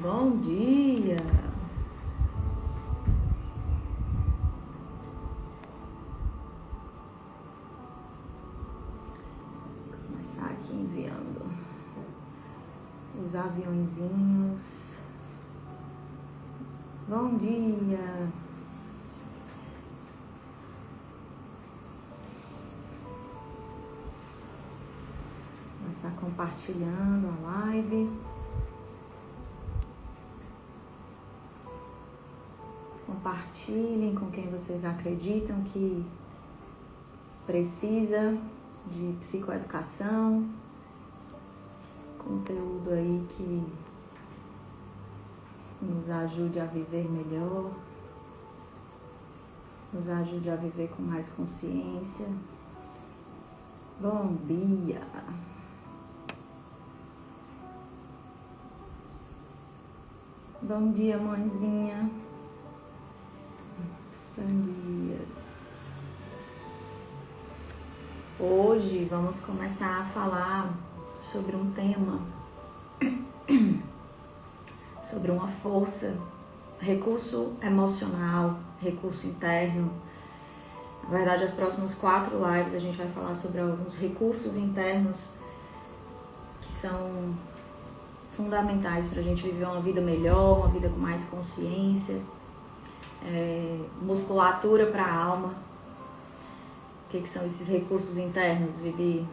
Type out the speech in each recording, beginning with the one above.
Bom dia! Vou começar aqui enviando os aviãozinhos. Bom dia! Começar compartilhando a live. Compartilhem com quem vocês acreditam que precisa de psicoeducação, conteúdo aí que nos ajude a viver melhor, nos ajude a viver com mais consciência. Bom dia! Bom dia, mãezinha. Bom dia. Hoje vamos começar a falar sobre um tema, sobre uma força, recurso emocional, recurso interno. Na verdade, as próximas 4 lives a gente vai falar sobre alguns recursos internos que são fundamentais para a gente viver uma vida melhor, uma vida com mais consciência. Musculatura para a alma. O que são esses recursos internos, Vivi?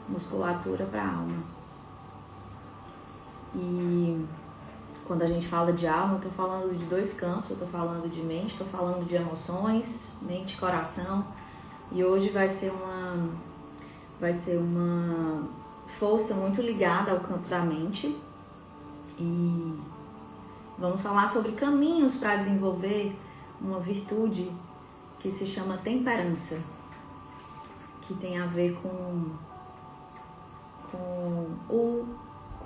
Musculatura para a alma. E quando a gente fala de alma, eu estou falando de 2 campos. Eu estou falando de mente, estou falando de emoções, mente e coração. E hoje vai ser uma força muito ligada ao campo da mente. E vamos falar sobre caminhos para desenvolver uma virtude que se chama temperança, que tem a ver com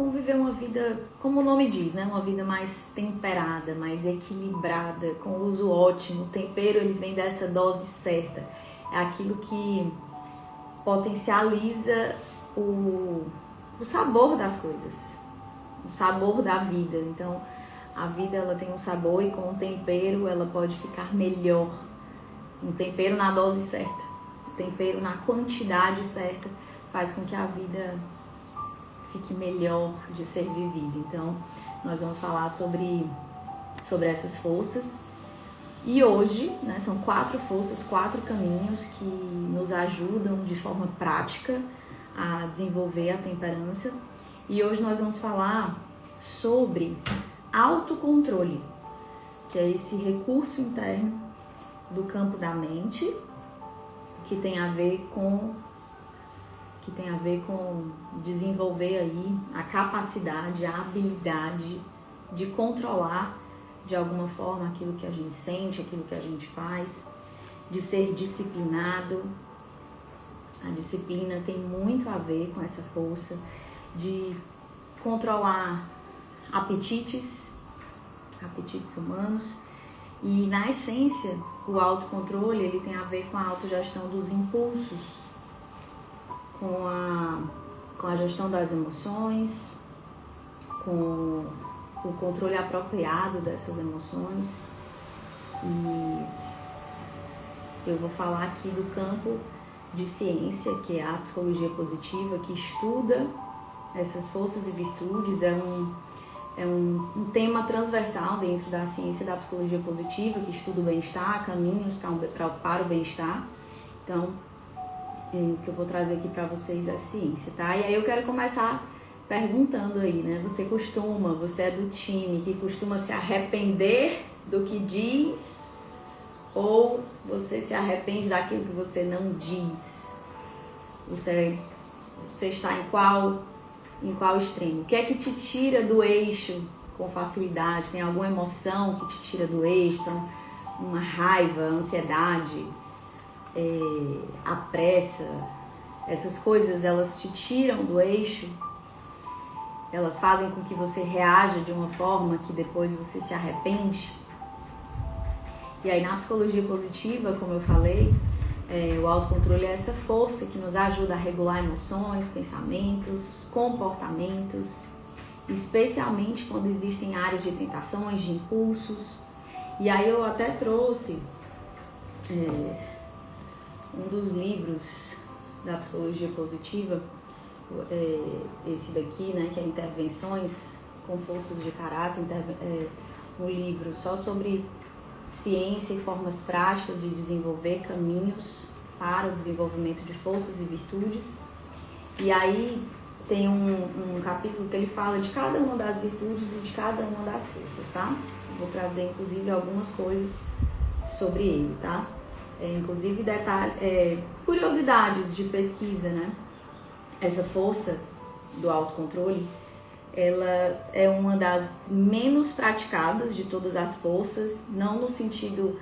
viver uma vida, como o nome diz, né? Uma vida mais temperada, mais equilibrada, com uso ótimo. O tempero, ele vem dessa dose certa. É aquilo que potencializa o sabor das coisas, o sabor da vida. Então, a vida, ela tem um sabor e com o tempero ela pode ficar melhor. Um tempero na dose certa, um tempero na quantidade certa faz com que a vida fique melhor de ser vivida. Então, nós vamos falar sobre essas forças. E hoje, né, são 4 forças, 4 caminhos que nos ajudam de forma prática a desenvolver a temperança. E hoje nós vamos falar sobre autocontrole, que é esse recurso interno do campo da mente, que tem a ver com desenvolver aí a capacidade, a habilidade de controlar de alguma forma aquilo que a gente sente, aquilo que a gente faz, de ser disciplinado. A disciplina tem muito a ver com essa força de controlar apetites humanos. E na essência, o autocontrole, ele tem a ver com a autogestão dos impulsos, com a gestão das emoções, com o controle apropriado dessas emoções. E eu vou falar aqui do campo de ciência, que é a psicologia positiva, que estuda essas forças e virtudes. É um tema transversal dentro da ciência da psicologia positiva, que estuda o bem-estar, caminhos para o bem-estar. Então, o que eu vou trazer aqui para vocês é ciência, tá? E aí eu quero começar perguntando aí, né? Você é do time que costuma se arrepender do que diz, ou você se arrepende daquilo que você não diz? Você está em qual extremo? O que é que te tira do eixo com facilidade? Tem alguma emoção que te tira do eixo? Então, uma raiva, ansiedade, a pressa, essas coisas, elas te tiram do eixo? Elas fazem com que você reaja de uma forma que depois você se arrepende? E aí, na psicologia positiva, como eu falei, o autocontrole é essa força que nos ajuda a regular emoções, pensamentos, comportamentos. especialmente quando existem áreas de tentações, de impulsos. E aí eu até trouxe um dos livros da psicologia positiva, esse daqui, né, que é Intervenções com Forças de Caráter, um livro só sobre ciência e formas práticas de desenvolver caminhos para o desenvolvimento de forças e virtudes. E aí tem um capítulo que ele fala de cada uma das virtudes e de cada uma das forças, tá? Vou trazer, inclusive, algumas coisas sobre ele, tá? Inclusive, curiosidades de pesquisa, né? Essa força do autocontrole, ela é uma das menos praticadas de todas as forças, não no sentido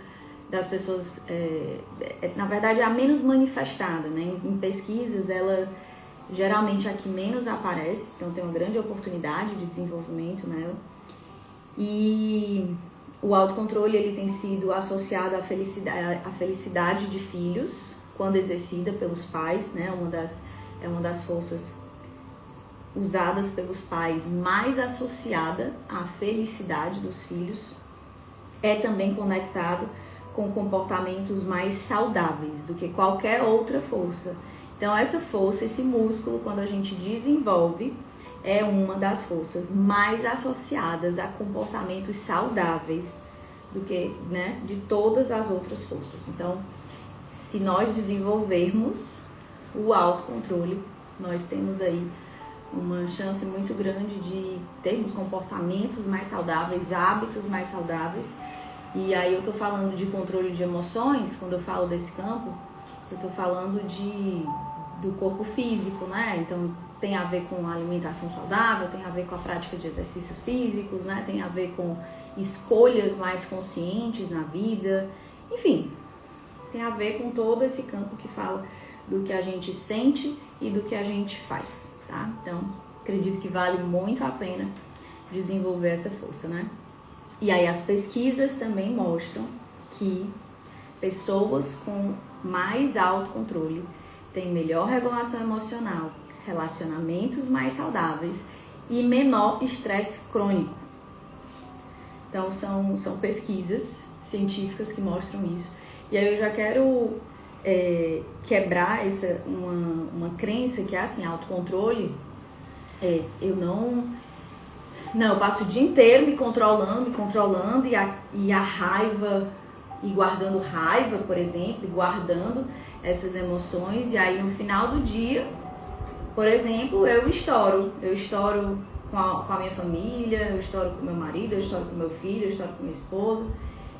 das pessoas, na verdade é a menos manifestada, né? Em pesquisas ela geralmente é a que menos aparece, então tem uma grande oportunidade de desenvolvimento nela. E o autocontrole ele tem sido associado à felicidade de filhos quando exercida pelos pais, né? É uma das forças usadas pelos pais mais associada à felicidade dos filhos. É também conectado com comportamentos mais saudáveis do que qualquer outra força. Então essa força, esse músculo, quando a gente desenvolve, é uma das forças mais associadas a comportamentos saudáveis do que, né, de todas as outras forças. Então, se nós desenvolvermos o autocontrole, nós temos aí uma chance muito grande de termos comportamentos mais saudáveis, hábitos mais saudáveis. E aí eu tô falando de controle de emoções, quando eu falo desse campo, eu tô falando do corpo físico, né? Então tem a ver com alimentação saudável, tem a ver com a prática de exercícios físicos, né? Tem a ver com escolhas mais conscientes na vida, enfim, tem a ver com todo esse campo que fala do que a gente sente e do que a gente faz, tá? Então, acredito que vale muito a pena desenvolver essa força, né? E aí as pesquisas também mostram que pessoas com mais autocontrole têm melhor regulação emocional, relacionamentos mais saudáveis e menor estresse crônico. Então são pesquisas científicas que mostram isso. E aí eu já quero quebrar uma crença que é assim, autocontrole, eu passo o dia inteiro me controlando e a raiva, e guardando raiva, por exemplo, e guardando essas emoções, e aí no final do dia, por exemplo, eu estouro com a minha família, eu estouro com meu marido, eu estouro com meu filho, eu estouro com minha esposa.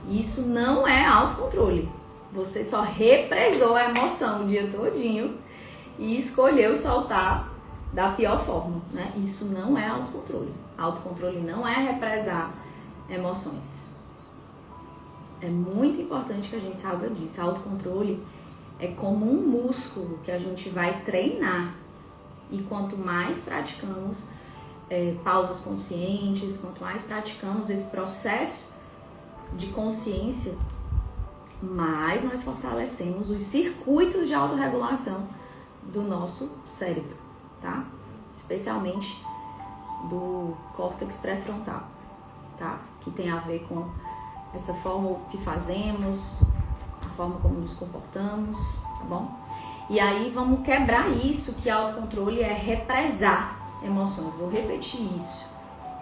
Isso não é autocontrole. Você só represou a emoção o dia todinho e escolheu soltar da pior forma, né? Isso não é autocontrole. Autocontrole não é represar emoções. É muito importante que a gente saiba disso. Autocontrole é como um músculo que a gente vai treinar. E quanto mais praticamos pausas conscientes, quanto mais praticamos esse processo de consciência, mais nós fortalecemos os circuitos de autorregulação do nosso cérebro, tá? Especialmente do córtex pré-frontal, tá? Que tem a ver com essa forma que fazemos, a forma como nos comportamos, tá bom? E aí vamos quebrar isso, que autocontrole é represar emoções. Vou repetir isso.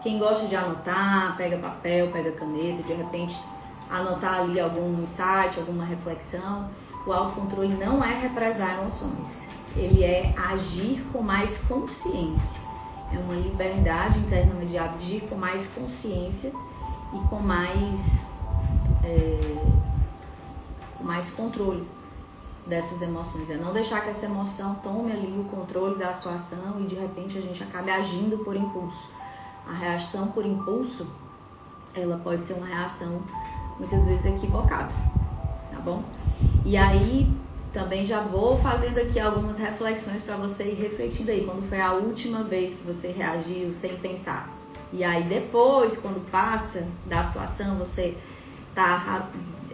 Quem gosta de anotar, pega papel, pega caneta, de repente anotar ali algum insight, alguma reflexão. O autocontrole não é represar emoções. Ele é agir com mais consciência. É uma liberdade interna de agir com mais consciência e com mais controle dessas emoções. É não deixar que essa emoção tome ali o controle da sua ação e de repente a gente acabe agindo por impulso. A reação por impulso, ela pode ser uma reação muitas vezes equivocada, tá bom? E aí também já vou fazendo aqui algumas reflexões para você ir refletindo aí quando foi a última vez que você reagiu sem pensar. E aí depois, quando passa da situação, você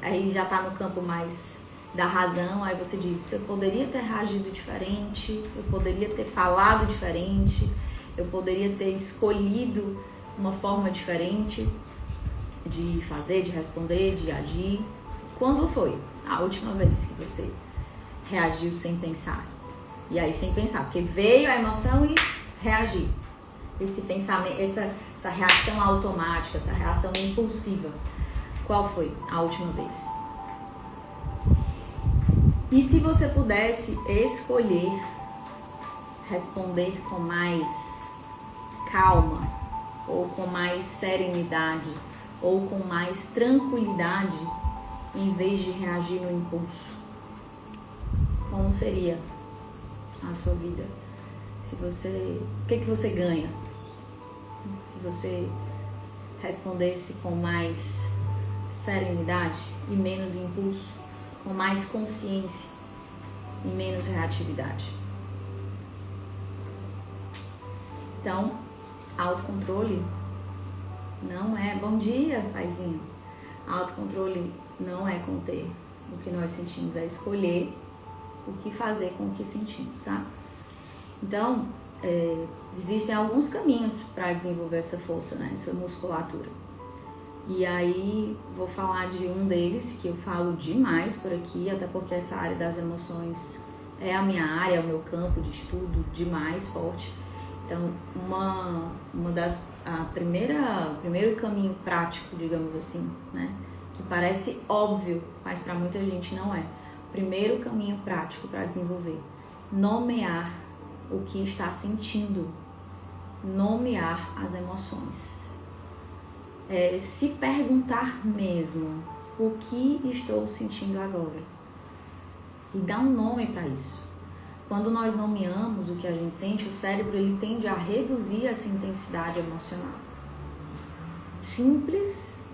aí já tá no campo mais da razão, aí você diz, eu poderia ter reagido diferente, eu poderia ter falado diferente, eu poderia ter escolhido uma forma diferente de fazer, de responder, de agir. Quando foi a última vez que você reagiu sem pensar? E aí sem pensar, porque veio a emoção e reagir. Esse pensamento, essa reação automática, essa reação impulsiva. Qual foi a última vez? E se você pudesse escolher responder com mais calma, ou com mais serenidade, ou com mais tranquilidade, em vez de reagir no impulso, como seria a sua vida? O que você ganha se você respondesse com mais serenidade e menos impulso, com mais consciência e menos reatividade? Então, autocontrole não é bom dia, paizinho. Autocontrole não é conter o que nós sentimos, é escolher o que fazer com o que sentimos, tá? Então, existem alguns caminhos para desenvolver essa força, né? Essa musculatura. E aí, vou falar de um deles, que eu falo demais por aqui, até porque essa área das emoções é a minha área, é o meu campo de estudo demais forte. Então, primeiro caminho prático, digamos assim, né? Que parece óbvio, mas para muita gente não é. Primeiro caminho prático para desenvolver: nomear o que está sentindo, nomear as emoções. Se perguntar mesmo o que estou sentindo agora e dar um nome para isso. Quando nós nomeamos o que a gente sente, o cérebro ele tende a reduzir essa intensidade emocional. Simples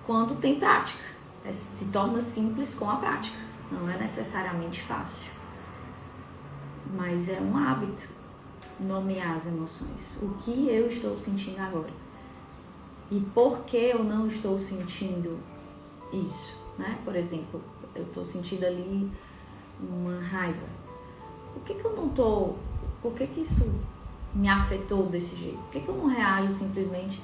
quando tem prática. Se torna simples com a prática. Não é necessariamente fácil. Mas é um hábito nomear as emoções. O que eu estou sentindo agora? E por que eu não estou sentindo isso? Né? Por exemplo, eu estou sentindo ali uma raiva. Por que eu não tô? Por que isso me afetou desse jeito? Por que eu não reajo simplesmente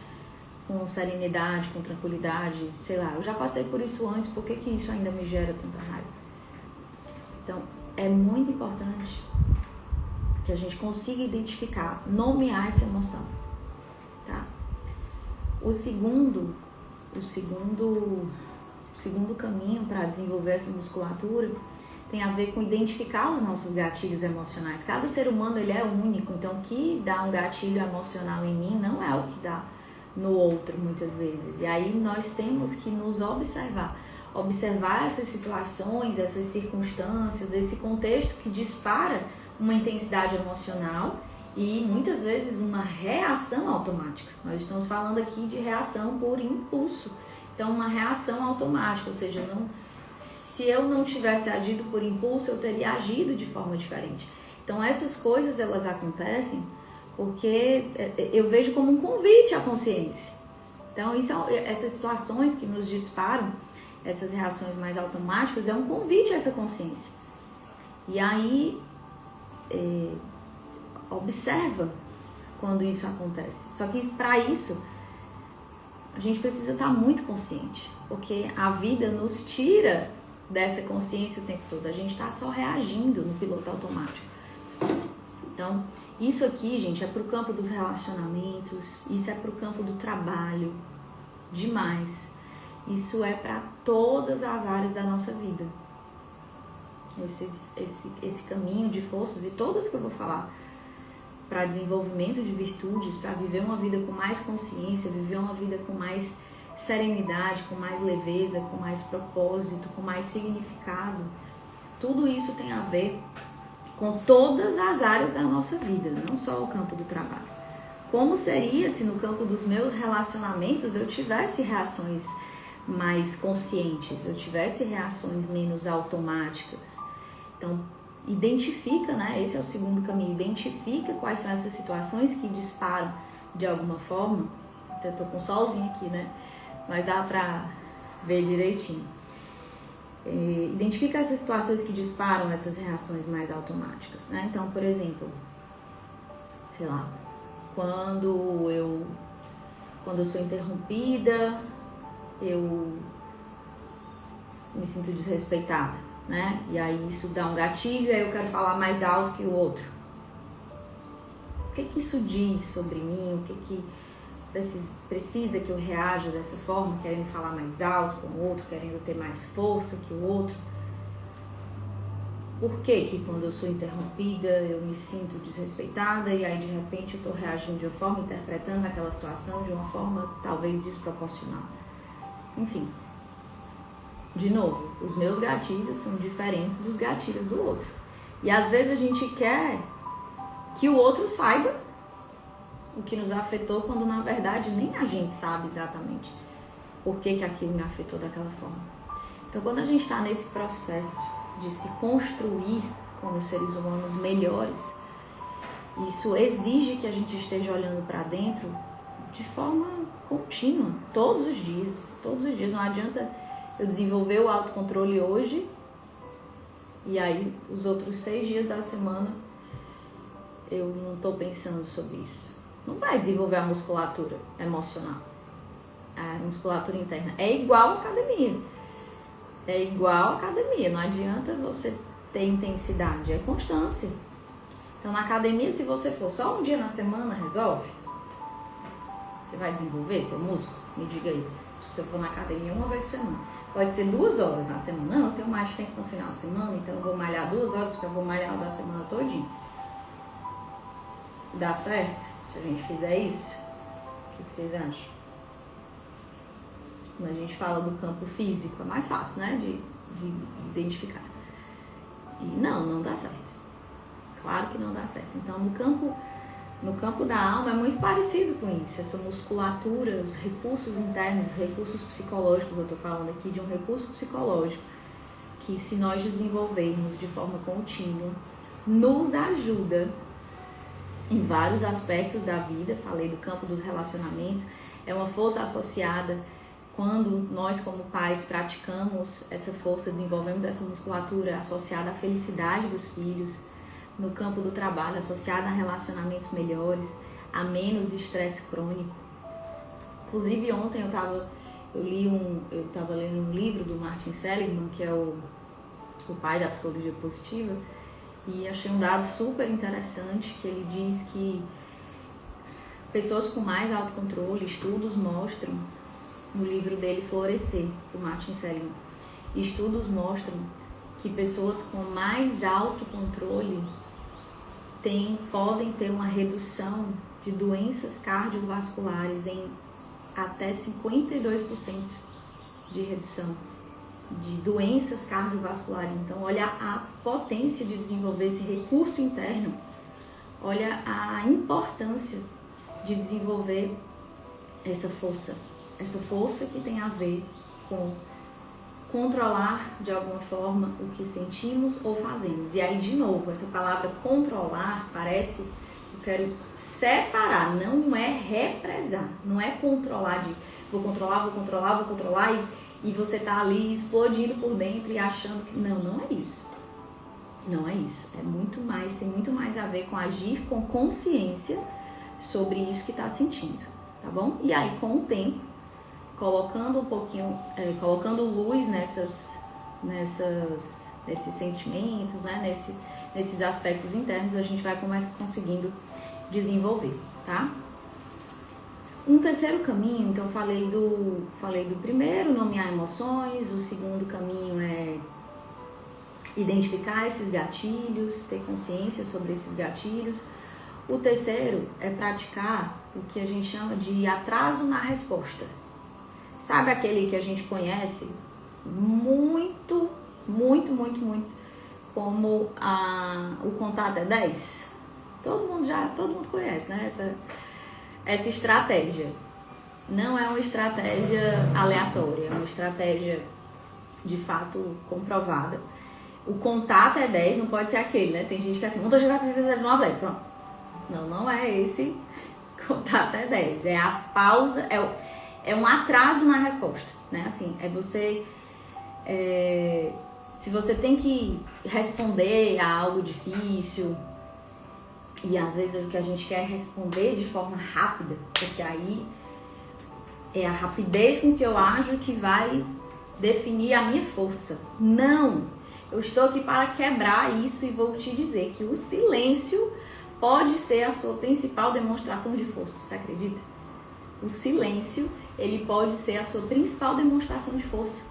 com serenidade, com tranquilidade? Sei lá, eu já passei por isso antes, por que isso ainda me gera tanta raiva? Então, é muito importante que a gente consiga identificar, nomear essa emoção, tá? O segundo caminho para desenvolver essa musculatura tem a ver com identificar os nossos gatilhos emocionais. Cada ser humano ele é único, então o que dá um gatilho emocional em mim não é o que dá no outro muitas vezes. E aí nós temos que nos observar essas situações, essas circunstâncias, esse contexto que dispara uma intensidade emocional e muitas vezes uma reação automática. Nós estamos falando aqui de reação por impulso. Então, uma reação automática, ou seja, se eu não tivesse agido por impulso, eu teria agido de forma diferente. Então, essas coisas, elas acontecem porque eu vejo como um convite à consciência. Então, essas situações que nos disparam, essas reações mais automáticas, é um convite a essa consciência. E aí, observa quando isso acontece. Só que para isso, a gente precisa estar muito consciente, porque a vida nos tira dessa consciência o tempo todo. A gente está só reagindo no piloto automático. Então, isso aqui, gente, é para o campo dos relacionamentos, isso é para o campo do trabalho, demais. Isso é para todas as áreas da nossa vida. Esse caminho de forças, e todas que eu vou falar, para desenvolvimento de virtudes, para viver uma vida com mais consciência, viver uma vida com mais serenidade, com mais leveza, com mais propósito, com mais significado. Tudo isso tem a ver com todas as áreas da nossa vida, não só o campo do trabalho. Como seria se no campo dos meus relacionamentos eu tivesse reações mais conscientes, eu tivesse reações menos automáticas? Então, identifica, né? Esse é o segundo caminho. Identifica quais são essas situações que disparam de alguma forma. Até tô com solzinho aqui, né? Mas dá pra ver direitinho. Identifica essas situações que disparam essas reações mais automáticas, né? Então, por exemplo, sei lá, quando eu sou interrompida, eu me sinto desrespeitada, né? E aí isso dá um gatilho, aí eu quero falar mais alto que o outro. O que isso diz sobre mim? O que precisa que eu reaja dessa forma, querendo falar mais alto com o outro, querendo ter mais força que o outro? Por que quando eu sou interrompida eu me sinto desrespeitada e aí de repente eu estou reagindo de uma forma, interpretando aquela situação de uma forma talvez desproporcional? Enfim, de novo, os meus gatilhos são diferentes dos gatilhos do outro. E às vezes a gente quer que o outro saiba o que nos afetou, quando na verdade nem a gente sabe exatamente por que aquilo me afetou daquela forma. Então, quando a gente está nesse processo de se construir como seres humanos melhores, isso exige que a gente esteja olhando para dentro de forma contínua, todos os dias. Não adianta eu desenvolver o autocontrole hoje e aí os outros 6 dias da semana eu não estou pensando sobre isso. Não vai desenvolver a musculatura emocional, a musculatura interna. É igual à academia. Não adianta você ter intensidade, é constância. Então na academia, se você for só um dia na semana, resolve? Você vai desenvolver seu músculo? Me diga aí. Se você for na academia uma vez por semana. Pode ser 2 horas na semana. Não, eu tenho mais tempo no final de semana, então eu vou malhar 2 horas, porque eu vou malhar da semana todinha. Dá certo? Se a gente fizer isso? O que vocês acham? Quando a gente fala do campo físico, é mais fácil, né, de identificar. E não dá certo. Claro que não dá certo. Então, no campo da alma é muito parecido com isso. Essa musculatura, os recursos internos, os recursos psicológicos, eu estou falando aqui de um recurso psicológico que, se nós desenvolvermos de forma contínua, nos ajuda em vários aspectos da vida. Falei do campo dos relacionamentos, é uma força associada. Quando nós, como pais, praticamos essa força, desenvolvemos essa musculatura associada à felicidade dos filhos, no campo do trabalho, associada a relacionamentos melhores, a menos estresse crônico. Inclusive, ontem eu estava lendo um livro do Martin Seligman, que é o pai da psicologia positiva, e achei um dado super interessante, que ele diz que pessoas com mais autocontrole, estudos mostram, no livro dele Florescer, do Martin Seligman, estudos mostram que pessoas com mais autocontrole podem ter uma redução de doenças cardiovasculares em até 52% de redução de doenças cardiovasculares. Então, olha a potência de desenvolver esse recurso interno, olha a importância de desenvolver essa força que tem a ver com controlar de alguma forma o que sentimos ou fazemos. E aí, de novo, essa palavra controlar parece, eu quero separar, não é represar, não é controlar de vou controlar e você tá ali explodindo por dentro e achando que não é isso. Não é isso, é muito mais, tem muito mais a ver com agir com consciência sobre isso que tá sentindo, tá bom? E aí, com o tempo, colocando colocando luz nesses sentimentos, né? Nesses aspectos internos, a gente vai conseguindo desenvolver, tá? Um terceiro caminho, então eu falei do primeiro, nomear emoções. O segundo caminho é identificar esses gatilhos, ter consciência sobre esses gatilhos. O terceiro é praticar o que a gente chama de atraso na resposta. Sabe aquele que a gente conhece muito, como o contar até 10? Todo mundo conhece, né? Essa estratégia. Não é uma estratégia aleatória, é uma estratégia de fato comprovada. O contar até 10 não pode ser aquele, né? Tem gente que é assim, 1, 2, 3, 4, 5, 6, 7, 8, 9, 10, pronto. Não é esse contar até 10. É a pausa, é um atraso na resposta, né? Assim, é você... se você tem que responder a algo difícil, E às vezes o que a gente quer é responder de forma rápida, porque aí é a rapidez com que eu ajo que vai definir a minha força. Não! Eu estou aqui para quebrar isso e vou te dizer que o silêncio pode ser a sua principal demonstração de força. Você acredita? O silêncio, ele pode ser a sua principal demonstração de força.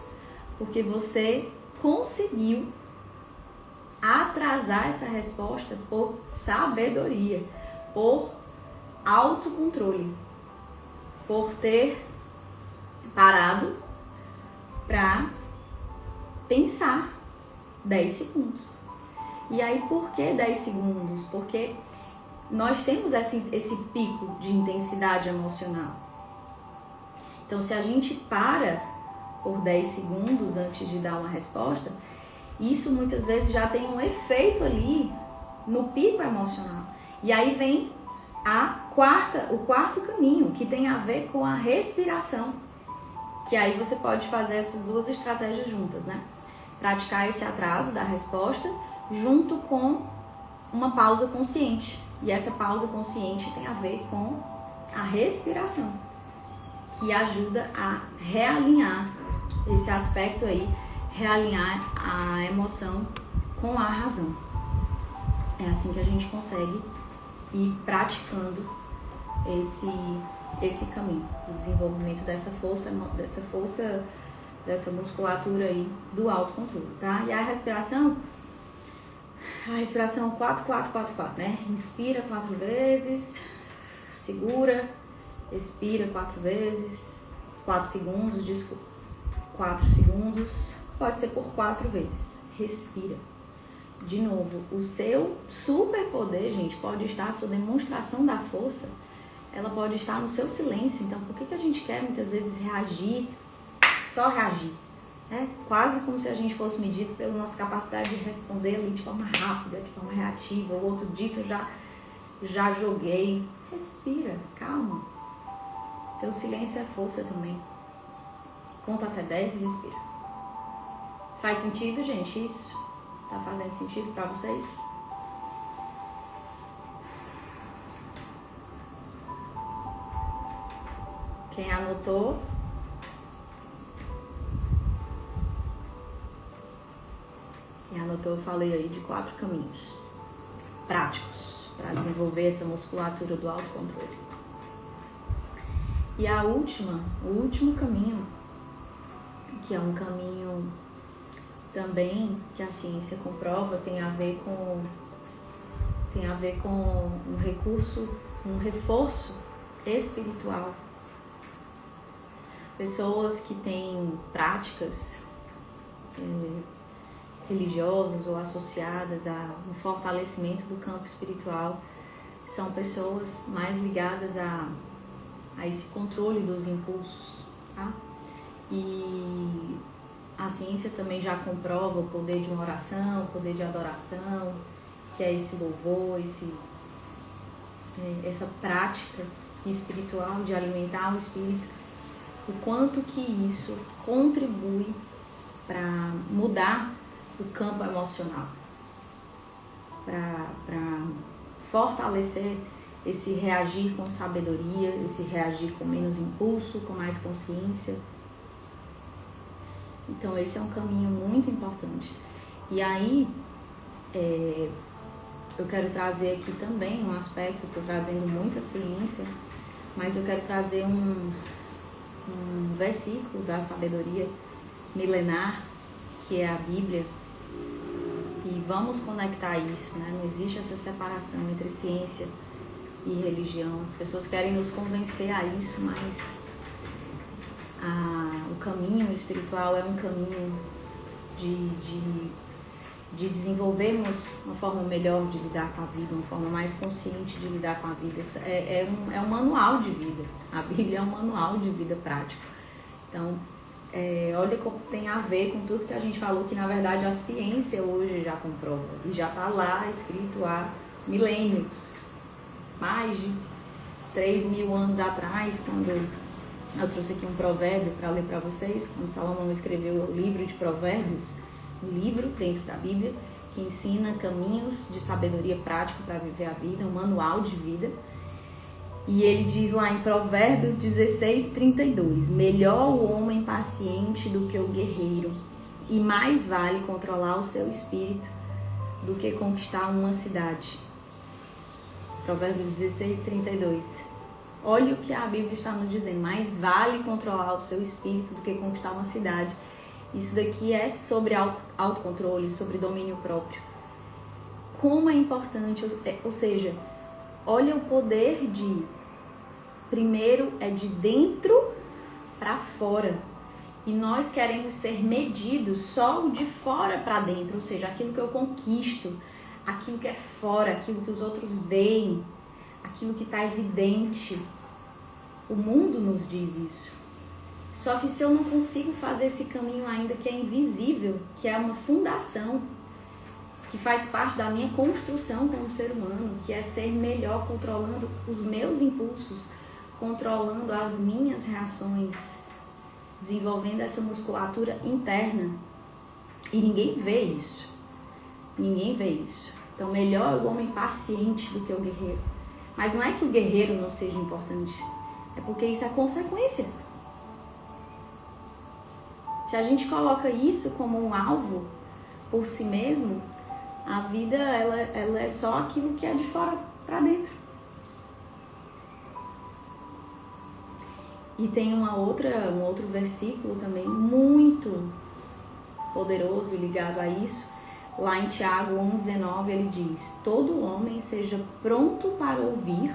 Porque você conseguiu atrasar essa resposta por sabedoria, por autocontrole, por ter parado para pensar 10 segundos. E aí, por que 10 segundos? Porque nós temos esse pico de intensidade emocional. Então, se a gente para por 10 segundos antes de dar uma resposta, isso muitas vezes já tem um efeito ali no pico emocional. E aí vem o quarto caminho, que tem a ver com a respiração. Que aí você pode fazer essas duas estratégias juntas, né? Praticar esse atraso da resposta junto com uma pausa consciente. E essa pausa consciente tem a ver com a respiração, que ajuda a realinhar esse aspecto aí, realinhar a emoção com a razão. É assim que a gente consegue ir praticando esse caminho do desenvolvimento dessa musculatura aí do autocontrole, tá? E a respiração 4-4-4-4, né? Inspira 4 vezes, segura, expira 4 vezes, 4 segundos, desculpa, 4 segundos, pode ser por 4 vezes, respira. De novo, o seu superpoder, gente, pode estar, a sua demonstração da força, ela pode estar no seu silêncio. Então, por que a gente quer muitas vezes reagir, só reagir? É quase como se a gente fosse medido pela nossa capacidade de responder ali de forma rápida, de forma reativa. O outro disse, eu já joguei. Respira, calma. Teu silêncio é força também. Conta até 10 e respira. Faz sentido, gente, isso? Tá fazendo sentido pra vocês? Quem anotou? Quem anotou, eu falei aí de 4 caminhos práticos para desenvolver essa musculatura do autocontrole. E o último caminho, que é um caminho também que a ciência comprova, tem a ver com um reforço espiritual. Pessoas que têm práticas religiosas ou associadas a um fortalecimento do campo espiritual são pessoas mais ligadas a esse controle dos impulsos, tá? E a ciência também já comprova o poder de uma oração, o poder de adoração, que é esse louvor, essa prática espiritual de alimentar o espírito, o quanto que isso contribui para mudar o campo emocional, para fortalecer esse reagir com sabedoria, esse reagir com menos impulso, com mais consciência. Então esse é um caminho muito importante. E aí eu quero trazer aqui também um aspecto, estou trazendo muita ciência, mas eu quero trazer um versículo da sabedoria milenar, que é a Bíblia, e vamos conectar isso, né? Não existe essa separação entre ciência e religião. As pessoas querem nos convencer a isso, mas o caminho espiritual é um caminho de desenvolvermos uma forma melhor de lidar com a vida, uma forma mais consciente de lidar com a vida. É um manual de vida. A Bíblia é um manual de vida prático. Então, olha como tem a ver com tudo que a gente falou, que na verdade a ciência hoje já comprova. E já está lá escrito há milênios, mais de 3.000 anos atrás, quando eu trouxe aqui um provérbio para ler para vocês, quando Salomão escreveu o livro de Provérbios, um livro dentro da Bíblia, que ensina caminhos de sabedoria prática para viver a vida, um manual de vida. E ele diz lá em Provérbios 16:32, melhor o homem paciente do que o guerreiro, e mais vale controlar o seu espírito do que conquistar uma cidade. Provérbios 16:32. Olha o que a Bíblia está nos dizendo, mais vale controlar o seu espírito do que conquistar uma cidade. Isso daqui é sobre autocontrole, sobre domínio próprio. Como é importante, ou seja, olha o poder de, primeiro é de dentro para fora. E nós queremos ser medidos só de fora para dentro, ou seja, aquilo que eu conquisto, aquilo que é fora, aquilo que os outros veem, aquilo que está evidente. O mundo nos diz isso. Só que se eu não consigo fazer esse caminho ainda que é invisível, que é uma fundação, que faz parte da minha construção como ser humano, que é ser melhor controlando os meus impulsos, controlando as minhas reações, desenvolvendo essa musculatura interna. E ninguém vê isso. Ninguém vê isso. Então, melhor é o homem paciente do que o guerreiro. Mas não é que o guerreiro não seja importante. É porque isso é consequência. Se a gente coloca isso como um alvo por si mesmo, a vida ela é só aquilo que é de fora para dentro. E tem um outro versículo também muito poderoso ligado a isso. Lá em Tiago 1,19 ele diz: todo homem seja pronto para ouvir,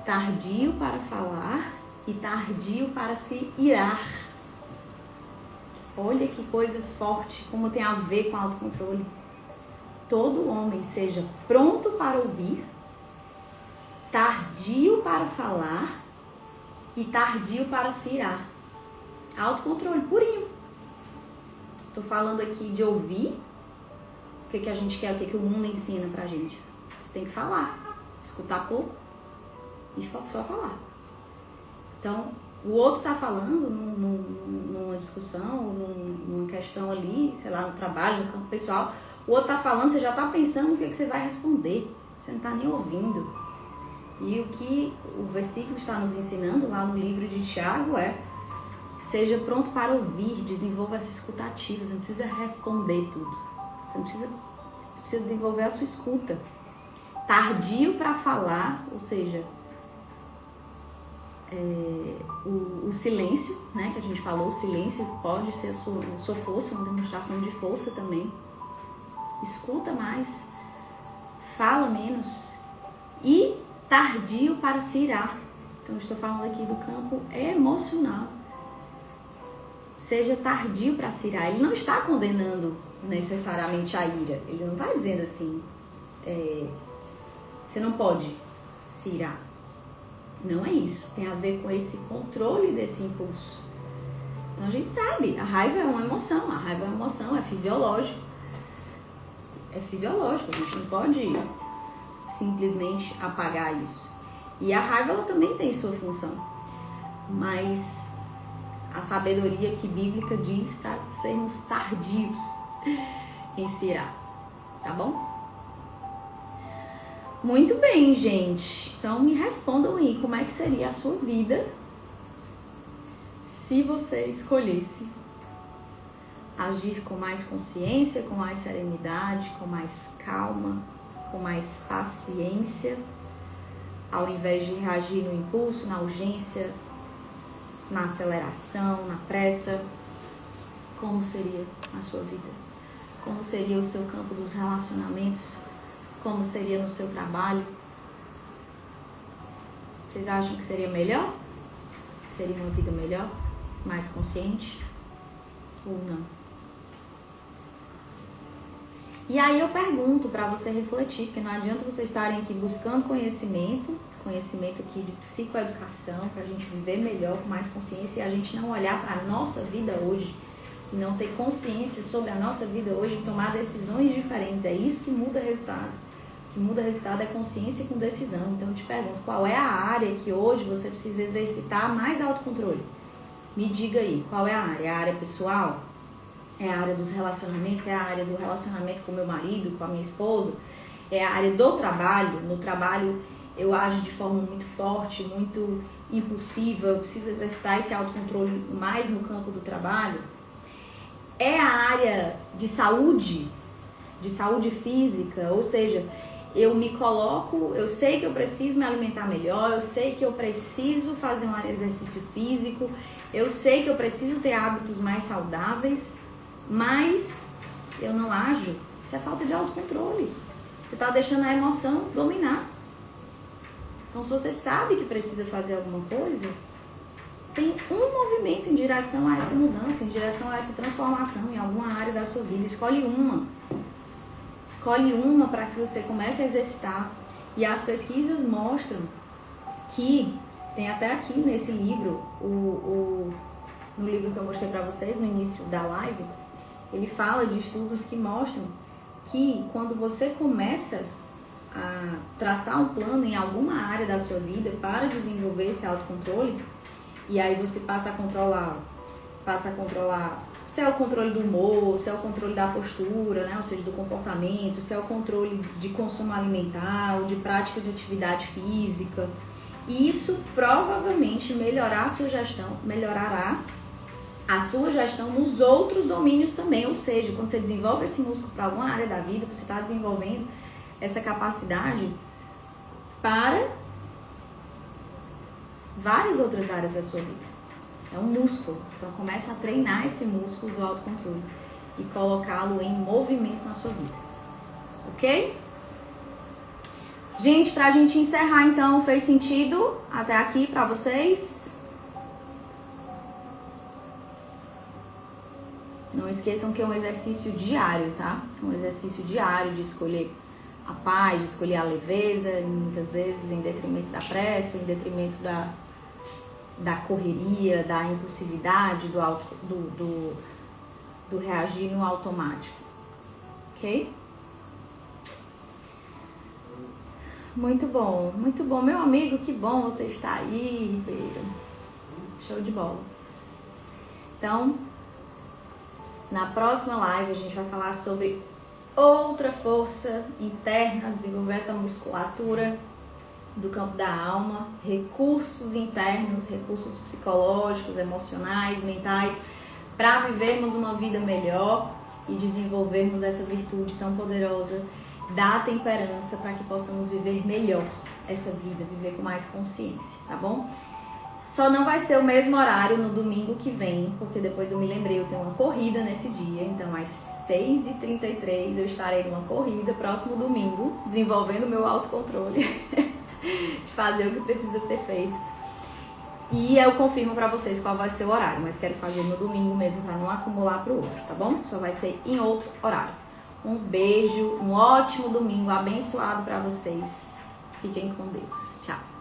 tardio para falar e tardio para se irar. Olha que coisa forte, como tem a ver com autocontrole. Todo homem seja pronto para ouvir, tardio para falar e tardio para se irar. Autocontrole purinho. Estou falando aqui de ouvir. O que a gente quer, o que o mundo ensina pra gente? Você tem que falar, escutar pouco e só falar. Então, o outro tá falando numa discussão, numa questão ali, sei lá, no trabalho, no campo pessoal. O outro tá falando, você já tá pensando no que você vai responder. Você não tá nem ouvindo. E o que o versículo está nos ensinando lá no livro de Tiago é: seja pronto para ouvir, desenvolva essa escutativa. Você não precisa responder tudo. Você precisa desenvolver a sua escuta. Tardio para falar, ou seja, o silêncio, né, que a gente falou, o silêncio pode ser a sua força, uma demonstração de força também. Escuta mais, fala menos. E tardio para se irar. Então, eu estou falando aqui do campo emocional. Seja tardio para se irar. Ele não está condenando necessariamente a ira. Ele não está dizendo assim, você não pode se irar. Não é isso. Tem a ver com esse controle desse impulso. Então a gente sabe, a raiva é uma emoção. A raiva é uma emoção, é fisiológico. É fisiológico, a gente não pode simplesmente apagar isso. E a raiva, ela também tem sua função. Mas a sabedoria que bíblica diz para sermos tardios em se irar, tá bom? Muito bem, gente. Então me respondam aí como é que seria a sua vida se você escolhesse agir com mais consciência, com mais serenidade, com mais calma, com mais paciência, ao invés de reagir no impulso, na urgência, na aceleração, na pressa. Como seria a sua vida? Como seria o seu campo dos relacionamentos? Como seria no seu trabalho? Vocês acham que seria melhor? Seria uma vida melhor? Mais consciente? Ou não? E aí eu pergunto para você refletir, porque não adianta vocês estarem aqui buscando conhecimento aqui de psicoeducação, para a gente viver melhor, com mais consciência, e a gente não olhar para a nossa vida hoje, e não ter consciência sobre a nossa vida hoje e tomar decisões diferentes. É isso que muda resultado. O que muda resultado é consciência com decisão. Então eu te pergunto, qual é a área que hoje você precisa exercitar mais autocontrole? Me diga aí, qual é a área? A área pessoal? é a área dos relacionamentos, é a área do relacionamento com o meu marido, com a minha esposa, é a área do trabalho. No trabalho eu ajo de forma muito forte, muito impulsiva, eu preciso exercitar esse autocontrole mais no campo do trabalho. É a área de saúde física, ou seja, eu me coloco, eu sei que eu preciso me alimentar melhor, eu sei que eu preciso fazer um exercício físico, eu sei que eu preciso ter hábitos mais saudáveis, mas eu não ajo. Isso é falta de autocontrole. Você está deixando a emoção dominar. Então, se você sabe que precisa fazer alguma coisa, tem um movimento em direção a essa mudança, em direção a essa transformação em alguma área da sua vida. Escolhe uma. Escolhe uma para que você comece a exercitar. E as pesquisas mostram que, tem até aqui nesse livro, no livro que eu mostrei para vocês no início da live, ele fala de estudos que mostram que quando você começa a traçar um plano em alguma área da sua vida para desenvolver esse autocontrole, e aí você passa a controlar se é o controle do humor, se é o controle da postura, né? Ou seja, do comportamento, se é o controle de consumo alimentar, ou de prática de atividade física. E isso provavelmente melhorará a sua gestão nos outros domínios também. Ou seja, quando você desenvolve esse músculo para alguma área da vida, você está desenvolvendo essa capacidade para várias outras áreas da sua vida. É um músculo. Então começa a treinar esse músculo do autocontrole e colocá-lo em movimento na sua vida. Ok? Gente, pra gente encerrar então, fez sentido até aqui pra vocês? Não esqueçam que é um exercício diário, tá? Um exercício diário de escolher a paz, de escolher a leveza, e muitas vezes em detrimento da pressa, em detrimento da correria, da impulsividade, do reagir no automático. Ok? Muito bom, meu amigo, que bom você estar aí, Ribeiro. Show de bola. Então, na próxima live a gente vai falar sobre outra força interna, desenvolver essa musculatura do campo da alma, recursos internos, recursos psicológicos, emocionais, mentais, para vivermos uma vida melhor e desenvolvermos essa virtude tão poderosa da temperança, para que possamos viver melhor essa vida, viver com mais consciência, tá bom? Só não vai ser o mesmo horário no domingo que vem, porque depois eu me lembrei, eu tenho uma corrida nesse dia, então às 6h33 eu estarei numa corrida, próximo domingo, desenvolvendo o meu autocontrole de fazer o que precisa ser feito. E eu confirmo pra vocês qual vai ser o horário, mas quero fazer no domingo mesmo pra não acumular pro outro, tá bom? Só vai ser em outro horário. Um beijo, um ótimo domingo abençoado pra vocês. Fiquem com Deus. Tchau.